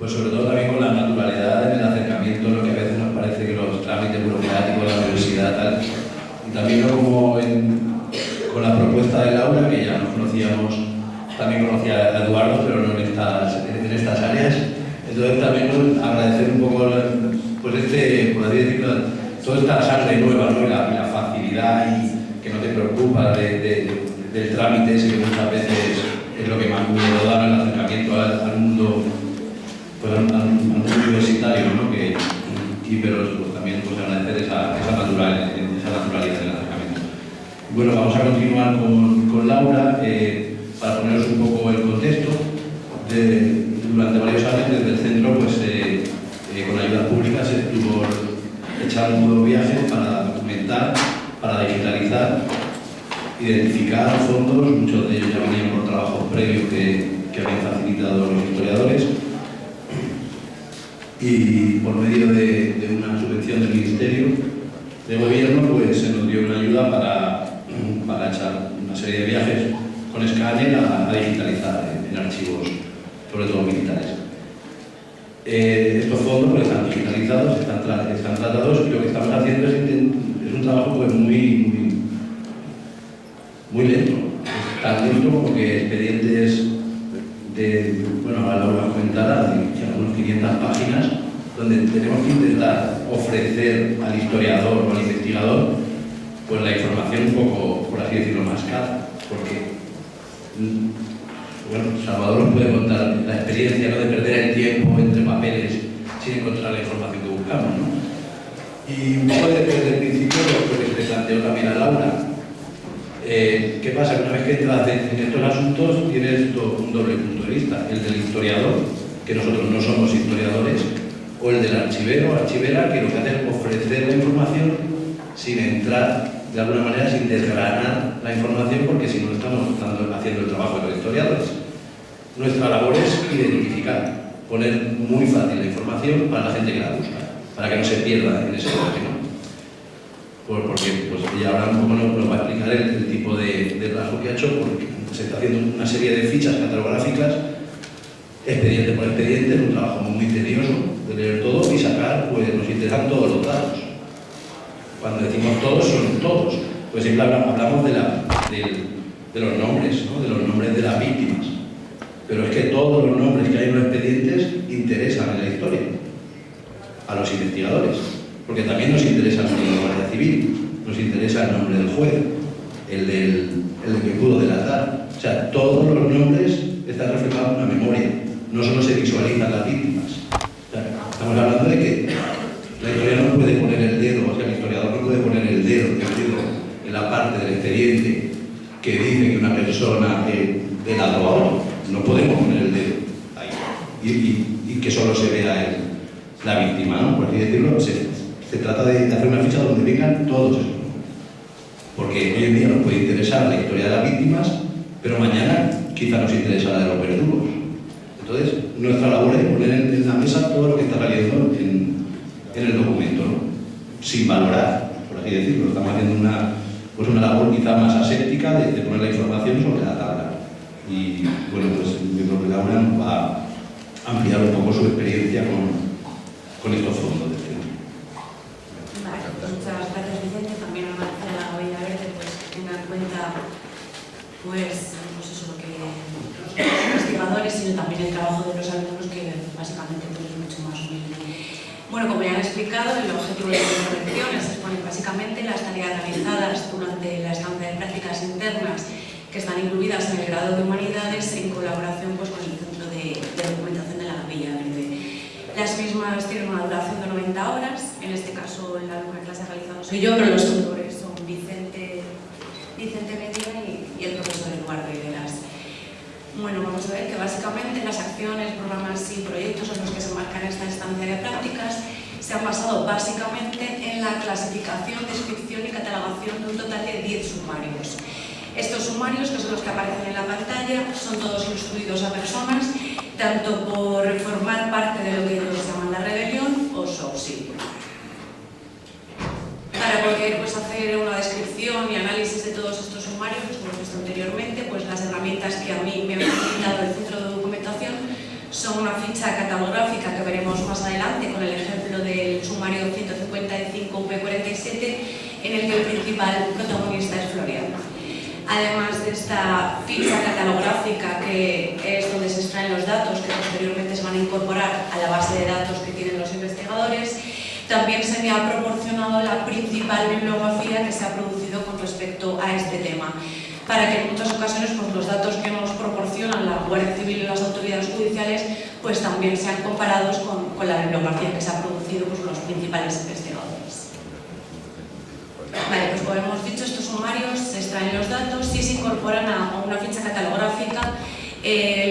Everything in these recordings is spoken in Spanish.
pues sobre todo también con la naturalidad en el acercamiento, lo que a veces nos parece que los trámites burocráticos, la universidad, tal, y también como con la propuesta de Laura, que ya nos conocíamos, también conocía a Eduardo, pero no en estas áreas. Entonces también pues, agradecer un poco, pues por así decirlo, toda esta sangre nueva, ¿no? y la facilidad y que no te preocupa del trámite ese que muchas veces es lo que más miedo da en el acercamiento al mundo, pues, al mundo universitario, ¿no? Pero pues, también pues, agradecer esa naturalidad del acercamiento. Bueno, vamos a continuar con Laura para poneros un poco el contexto. Durante varios años desde el centro, pues, con ayudas públicas se estuvo echando viajes para documentar, para digitalizar, identificar fondos, muchos de ellos ya venían por trabajos previos que habían facilitado los historiadores, y por medio de una subvención del Ministerio de Gobierno pues se nos dio una ayuda para echar una serie de viajes con escáner a digitalizar en archivos, sobre todo militares. Estos fondos pues, están digitalizados, están tratados, y lo que estamos haciendo es un trabajo pues, muy lento. Tan lento como que expedientes bueno, ahora lo comentará, de unos 500 páginas, donde tenemos que intentar ofrecer al historiador o al investigador pues, la información un poco, por así decirlo, más cara, porque bueno, Salvador nos puede contar la experiencia, ¿no? de perder el tiempo entre papeles sin encontrar la información que buscamos, ¿no? Y un poco desde el principio lo que te planteó también a Laura. ¿Qué pasa? Que una vez que entras en estos asuntos tienes un doble punto de vista, el del historiador, que nosotros no somos historiadores, o el del archivero o archivera, que lo que hace es ofrecer la información sin entrar, de alguna manera, sin desgranar la información, porque si no estamos haciendo el trabajo de los historiadores. Nuestra labor es identificar, poner muy fácil la información para la gente que la busca, para que no se pierda en ese camino. Porque pues, ella ahora un poco nos va a explicar el tipo de trabajo que ha hecho, porque se está haciendo una serie de fichas catalográficas, expediente por expediente, es un trabajo muy tedioso de leer todo y sacar, pues nos interesan todos los datos. Cuando decimos todos, son todos. Pues siempre hablamos de los nombres, ¿no? de los nombres de las víctimas. Pero es que todos los nombres que hay en los expedientes interesan en la historia, a los investigadores. Porque también nos interesa el nombre de la Guardia Civil, nos interesa el nombre del juez, el que pudo delatar. O sea, todos los nombres están reflejados en la memoria, no solo se visualizan las víctimas. O sea, estamos hablando de que la historia no puede poner el dedo, o sea, el historiador no puede poner el dedo en la parte del expediente que dice que una persona delató a otro. No podemos poner el dedo ahí y que solo se vea la víctima, ¿no? Por así decirlo. Se trata de hacer una ficha donde vengan todos esos. Porque hoy en día nos puede interesar la historia de las víctimas, pero mañana quizá nos interesa la de los verdugos. Entonces, nuestra labor es poner en la mesa todo lo que está saliendo en el documento, ¿no? Sin valorar, por así decirlo. Estamos haciendo una labor quizá más aséptica de poner la información sobre la tabla. Y bueno, pues mi propia Laura nos va a ampliar un poco su experiencia con estos fondos del centro. Muchas gracias, Vicente. También agradecer a Bella Verde pues, que tenga en cuenta pues eso, lo que los investigadores, sino también el trabajo de los alumnos, que básicamente pues, es mucho más humilde. Bueno, como ya han explicado, el objetivo de las intervenciones es poner básicamente las tareas realizadas durante la estancia de prácticas internas que están incluidas en el grado de Humanidades en colaboración pues, con el Centro de Documentación de la Villa Verde. Las mismas tienen una duración de 90 horas, en este caso la alumna clase ha realizado soy yo, pero los tutores son Vicente Medina y el profesor Eduardo Higueras. Bueno, vamos a ver que básicamente las acciones, programas y proyectos en los que se marcan esta estancia de prácticas se han basado básicamente en la clasificación, descripción y catalogación de un total de 10 sumarios. Estos sumarios, que son los que aparecen en la pantalla, son todos instruidos a personas, tanto por formar parte de lo que ellos llaman la rebelión o su auxilio. Para poder pues, hacer una descripción y análisis de todos estos sumarios, como hemos visto anteriormente, pues las herramientas que a mí me ha facilitado el Centro de Documentación son una ficha catalográfica que veremos más adelante con el ejemplo del sumario 155V47, en el que el principal protagonista es Floriano. Además de esta ficha catalográfica, que es donde se extraen los datos que posteriormente se van a incorporar a la base de datos que tienen los investigadores, también se me ha proporcionado la principal bibliografía que se ha producido con respecto a este tema, para que en muchas ocasiones pues, los datos que nos proporcionan la Guardia Civil y las autoridades judiciales pues también sean comparados con la bibliografía que se ha producido por los principales investigadores. Vale, pues como hemos dicho, estos sumarios se extraen los datos y se incorporan a una ficha catalográfica,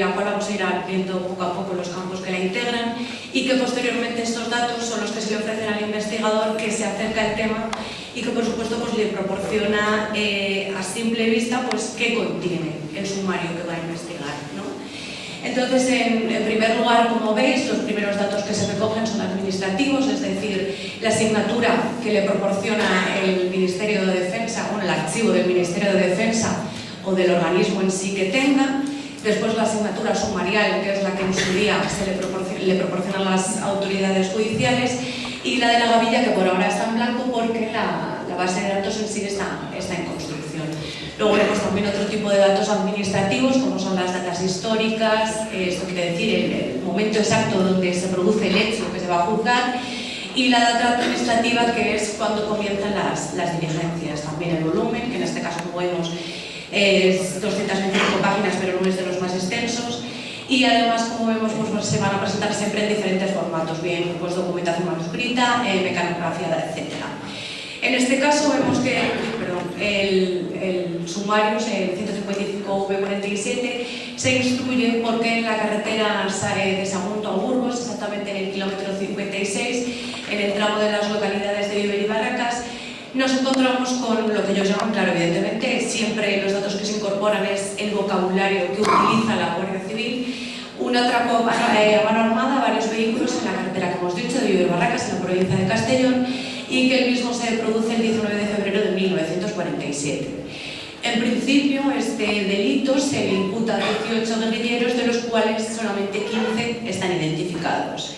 la cual vamos a ir viendo poco a poco los campos que la integran, y que posteriormente estos datos son los que se le ofrecen al investigador que se acerca al tema y que por supuesto pues, le proporciona a simple vista pues, qué contiene el sumario que va a investigar, ¿no? Entonces, en primer lugar, como veis, los primeros datos que se recogen son administrativos, es decir, la asignatura que le proporciona el Ministerio de Defensa, bueno, el archivo del Ministerio de Defensa o del organismo en sí que tenga. Después la asignatura sumarial, que es la que en su día le proporcionan las autoridades judiciales, y la de la gavilla, que por ahora está en blanco porque la base de datos en sí está en construcción. Luego vemos también otro tipo de datos administrativos, como son las datas históricas, esto quiere decir el momento exacto donde se produce el hecho que se va a juzgar, y la data administrativa, que es cuando comienzan las diligencias. También el volumen, que en este caso, como vemos, es 225 páginas, pero no es de los más extensos. Y además, como vemos, pues se van a presentar siempre en diferentes formatos, bien pues, documentación manuscrita, mecanografía, etc. En este caso vemos que el sumario, el 155V47, se instruye porque en la carretera de Sagunto a Burgos, exactamente en el kilómetro 56, en el tramo de las localidades de Viver y Barracas, nos encontramos con lo que ellos llaman, claro, evidentemente, siempre los datos que se incorporan es el vocabulario que utiliza la Guardia Civil, un atraco a mano armada, varios vehículos en la carretera que hemos dicho, de Viver y Barracas, en la provincia de Castellón, y que el mismo se produce el 19 de febrero de 1947. En principio, este delito se le imputa a 18 guerrilleros, de los cuales solamente 15 están identificados.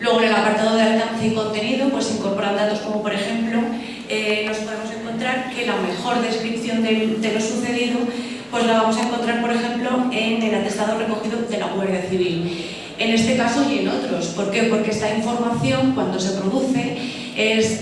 Luego, en el apartado de alcance y contenido, pues se incorporan datos como, por ejemplo, nos podemos encontrar que la mejor descripción de lo sucedido pues la vamos a encontrar, por ejemplo, en el atestado recogido de la Guardia Civil. En este caso y en otros. ¿Por qué? Porque esta información, cuando se produce, es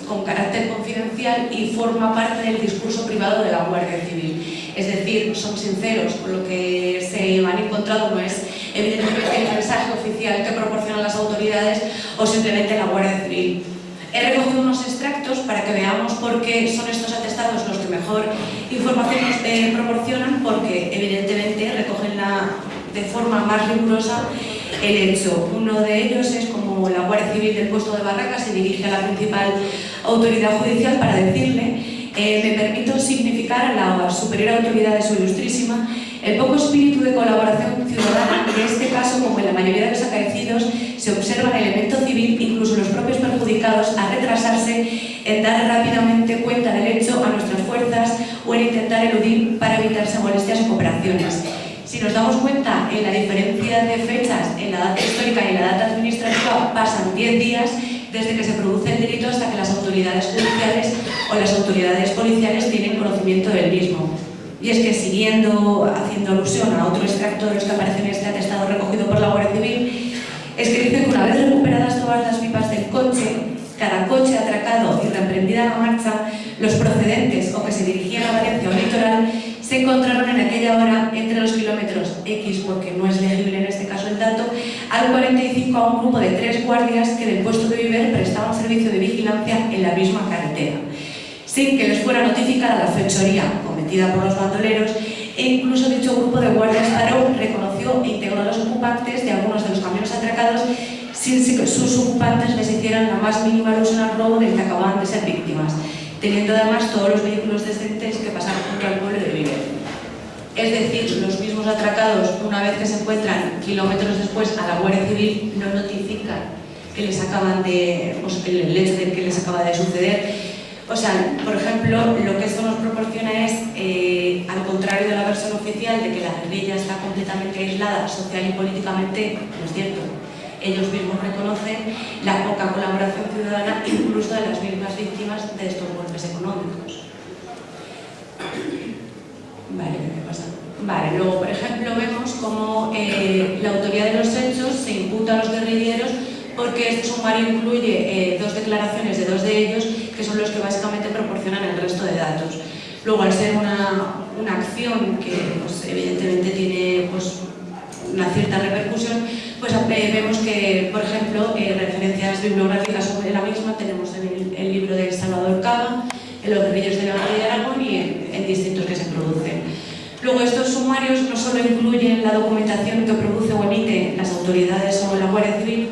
con carácter confidencial y forma parte del discurso privado de la Guardia Civil. Es decir, son sinceros con lo que se han encontrado, no es evidentemente el mensaje oficial que proporcionan las autoridades o simplemente la Guardia Civil. He recogido unos extractos para que veamos por qué son estos atestados los que mejor información nos proporcionan, porque evidentemente recogen de forma más rigurosa el hecho. Uno de ellos es como la Guardia Civil del puesto de Barracas se dirige a la principal autoridad judicial para decirle: me permito significar a la superior autoridad de su ilustrísima el poco espíritu de colaboración ciudadana. En este caso, como en la mayoría de los acaecidos, se observa el elemento civil, incluso los propios perjudicados, a retrasarse en dar rápidamente cuenta del hecho a nuestras fuerzas o en intentar eludir para evitarse molestias o cooperaciones. Si nos damos cuenta, en la diferencia de fechas en la data histórica y en la data administrativa pasan 10 días desde que se produce el delito hasta que las autoridades judiciales o las autoridades policiales tienen conocimiento del mismo. Y es que, haciendo alusión a otro extracto de los que aparece en este atestado recogido por la Guardia Civil, es que dice que una vez recuperadas todas las pipas del coche, cada coche atracado y reemprendida la marcha, los procedentes o que se dirigían a Valencia o litoral se encontraron en aquella hora entre los kilómetros X, porque no es legible en este caso el dato, al 45 a un grupo de 3 guardias que del puesto de Viver prestaban servicio de vigilancia en la misma carretera, sin que les fuera notificada la fechoría cometida por los bandoleros, e incluso dicho grupo de guardias reconoció e integró a los ocupantes de algunos de los camiones atracados sin que sus ocupantes les hicieran la más mínima alusión al robo del que acababan de ser víctimas, teniendo además todos los vehículos decentes que pasaron junto al pueblo de Viver. Es decir, los mismos atracados, una vez que se encuentran kilómetros después a la Guardia Civil, no notifican que les acaban el hecho de que les acaba de suceder, O sea, por ejemplo, lo que esto nos proporciona es, al contrario de la versión oficial de que la guerrilla está completamente aislada social y políticamente, no es cierto. Ellos mismos reconocen la poca colaboración ciudadana incluso de las mismas víctimas de estos golpes económicos. Vale, ¿qué pasa? Vale, luego, por ejemplo, vemos cómo la autoría de los hechos se imputa a los guerrilleros porque este sumario incluye dos declaraciones de dos de ellos que son los que básicamente proporcionan el resto de datos. Luego, al ser una acción que pues, evidentemente tiene pues, una cierta repercusión, pues vemos que, por ejemplo, referencias bibliográficas sobre la misma tenemos en el libro de Salvador Cava, en Los guerrilleros de la Guerra de Aragón y en distintos que se producen. Luego, estos sumarios no solo incluyen la documentación que produce o emite las autoridades o la Guardia Civil,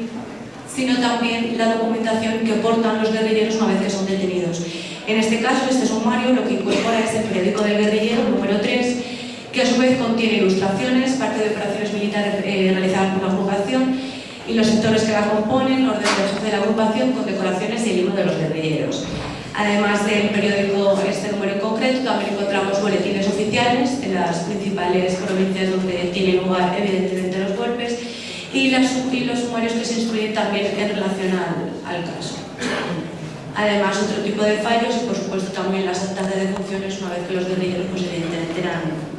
sino también la documentación que aportan los guerrilleros una vez que son detenidos. En este caso, este sumario lo que incorpora es el periódico del guerrillero, número 3, que a su vez contiene ilustraciones, parte de operaciones militares realizadas por la agrupación y los sectores que la componen, orden del jefe de la agrupación, condecoraciones y el libro de los guerrilleros. Además del periódico, este número en concreto, también encontramos boletines oficiales en las principales provincias donde tienen lugar evidentemente los golpes y los sumarios que se instruyen también en relación al caso. Además, otro tipo de fallos y por supuesto también las actas de defunciones una vez que los guerrilleros pues evidentemente eran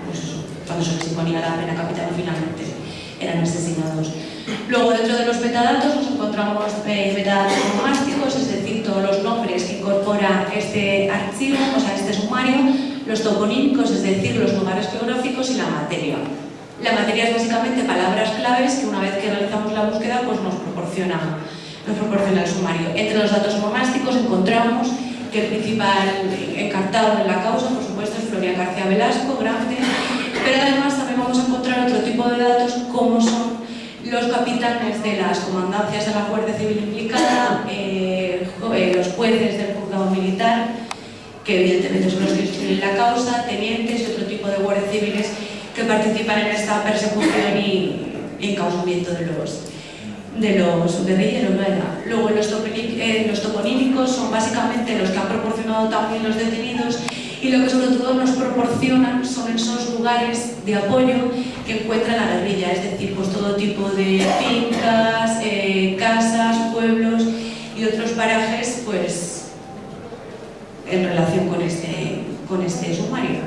pues eso, cuando se les imponía la pena capital finalmente eran asesinados. Luego, dentro de los metadatos nos encontramos metadatos nomásticos, es decir, todos los nombres que incorpora este archivo, o sea, este sumario, los toponímicos, es decir, los lugares geográficos y la materia. La materia es básicamente palabras claves que una vez que realizamos la búsqueda pues nos proporciona el sumario. Entre los datos nomásticos encontramos que el principal encartado en la causa, por supuesto, es Florian García Velasco, grande, pero además también vamos a encontrar otro tipo de datos como son los capitanes de las comandancias de la Guardia Civil implicada, los jueces del juzgado militar, que evidentemente son los que instruyen la causa, tenientes y otro tipo de guardias civiles que participan en esta persecución y encausamiento de los guerrilleros. Luego los toponímicos son básicamente los que han proporcionado también los detenidos y lo que sobre todo nos proporcionan son esos lugares de apoyo que encuentra la guerrilla, es decir, pues todo tipo de fincas, casas, pueblos y otros parajes pues en relación con este sumario.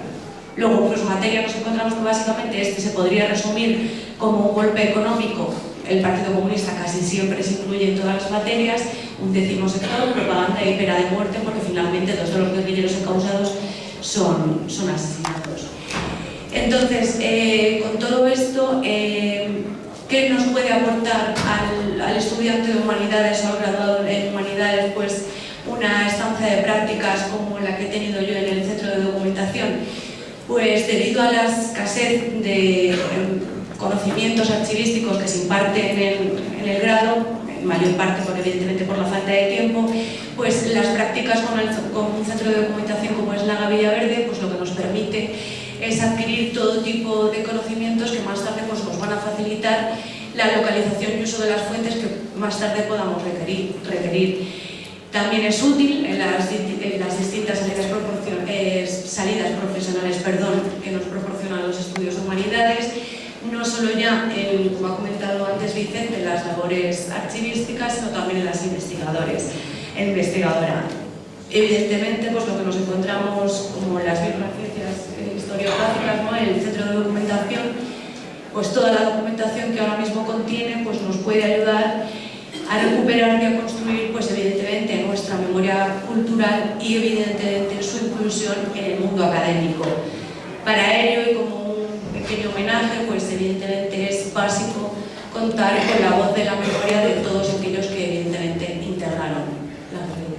Luego, pues materia nos encontramos que básicamente este se podría resumir como un golpe económico. El Partido Comunista casi siempre se incluye en todas las materias, un décimo sector, propaganda y pena de muerte, porque finalmente dos de los guerrilleros encausados son asesinados. Entonces, con todo esto, ¿qué nos puede aportar al estudiante de humanidades o al graduado en humanidades? Pues una estancia de prácticas como la que he tenido yo en el centro de documentación. Pues debido a la escasez de conocimientos archivísticos que se imparten en el grado, en mayor parte evidentemente por la falta de tiempo, pues las prácticas con un centro de documentación como es la Gavilla Verde, pues lo que nos permite es adquirir todo tipo de conocimientos que más tarde pues, nos van a facilitar la localización y uso de las fuentes que más tarde podamos requerir. También es útil en las distintas salidas profesionales que nos proporcionan los estudios de humanidades, no solo ya como ha comentado antes Vicente, las labores archivísticas, sino también en las investigadoras. Evidentemente, pues lo que nos encontramos como las mismas ciencias historiográficas, ¿no? En el centro de documentación, pues toda la documentación que ahora mismo contiene pues nos puede ayudar a recuperar y a construir, pues evidentemente, nuestra memoria cultural y evidentemente su inclusión en el mundo académico. Para ello, y como un pequeño homenaje, pues evidentemente es básico contar con la voz de la memoria de todos aquellos que evidentemente integraron la guerrilla.